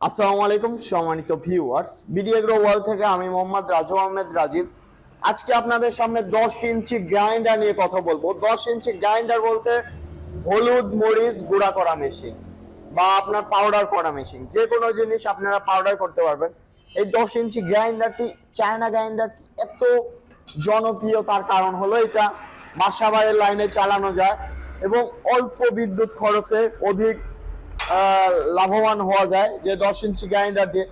আসসালামু আলাইকুম সম্মানিত ভিউয়ার্স, বিডি এগ্রো ওয়ার্ল্ড থেকে আমি মোহাম্মদ রাজু আহমেদ রাজীব। আজকে আপনাদের সামনে 10 ইঞ্চি গ্রাইন্ডার নিয়ে কথা বলবো। 10 ইঞ্চি গ্রাইন্ডার বলতে হলুদ মরিচ গুঁড়া করা মেশিন বা আপনার পাউডার করা মেশিন, যে কোনো জিনিস আপনারা পাউডার করতে পারবেন। এই 10 ইঞ্চি গ্রাইন্ডারটি, চায়না গ্রাইন্ডার এত জনপ্রিয় তার কারণ হলো এটা বাসাবাড়ির লাইনে চালানো যায় এবং অল্প বিদ্যুৎ খরচে অধিক লাভবান হওয়া যায় যে 10 ইঞ্চি গ্রাইন্ডার দিয়ে।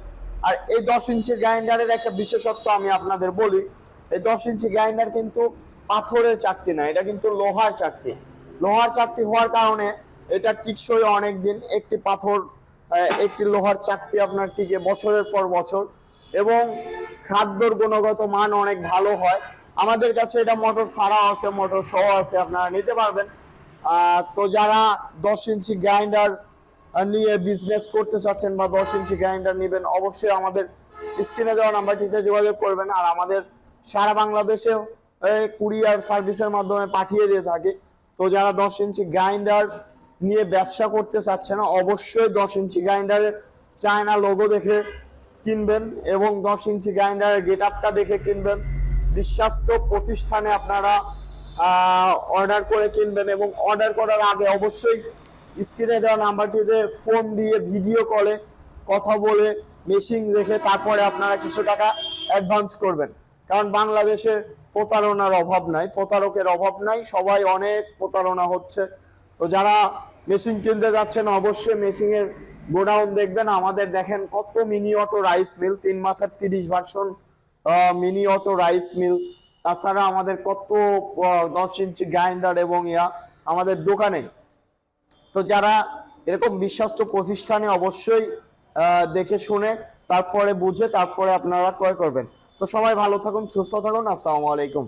আর এই 10 ইঞ্চি গ্রাইন্ডারের একটা বিশেষত্ব আমি আপনাদের বলি। এই 10 ইঞ্চি গ্রাইন্ডার কিন্তু পাথরের চাকতি না, এটা কিন্তু লোহার চাকতি। লোহার চাকতি হওয়ার কারণে এটা টিকসই অনেক দিন। একটি পাথর, একটি লোহার চাকতি আপনার টিকে বছরের পর বছর এবং খাদ্যর গুণগত মান অনেক ভালো হয়। আমাদের কাছে এটা মোটর ছাড়া আছে, মোটর সহ আছে, আপনারা নিতে পারবেন। তো যারা 10 ইঞ্চি গ্রাইন্ডার নিয়ে বিজনেস করতে চাচ্ছেন বা 10 ইঞ্চি গ্রাইন্ডার নেবেন, অবশ্যই আমাদের স্ক্রিনে দেওয়া নাম্বারটিতে যোগাযোগ করবেন। আর আমাদের সারা বাংলাদেশে কুরিয়ার সার্ভিসের মাধ্যমে পাঠিয়ে দিয়ে থাকি। তো যারা 10 ইঞ্চি গ্রাইন্ডার নিয়ে ব্যবসা করতে চাচ্ছেন, অবশ্যই 10 ইঞ্চি গ্রাইন্ডারের চায়না লোগো দেখে কিনবেন এবং 10 ইঞ্চি গ্রাইন্ডারের গেট আপটা দেখে কিনবেন। বিশ্বস্ত প্রতিষ্ঠানে আপনারা অর্ডার করে কিনবেন এবং অর্ডার করার আগে অবশ্যই স্ক্রিনে দেওয়া নাম্বারটিতে ফোন দিয়ে ভিডিও কলে কথা বলে মেশিন দেখে তারপরে আপনারা কিছু টাকা অ্যাডভান্স করবেন। কারণ বাংলাদেশে প্রতারণার অভাব নাই, প্রতারকের অভাব নাই, সবাই অনেক প্রতারণা হচ্ছে। তো যারা মেশিন কিনতে যাচ্ছেন অবশ্যই মেশিনের গোডাউন দেখবেন। আমাদের দেখেন কত মিনি অটো রাইস মিল, 3 মাথার 30 version mini auto rice meal. তাছাড়া আমাদের কত 10 ইঞ্চি গ্রাইন্ডার এবং আমাদের দোকানে। তো যারা এরকম বিশ্বস্ত প্রতিষ্ঠানে অবশ্যই দেখে শুনে তারপরে বুঝে তারপরে আপনারা ক্রয় করবেন। তো সবাই ভালো থাকুন, সুস্থ থাকুন। আসসালামু আলাইকুম।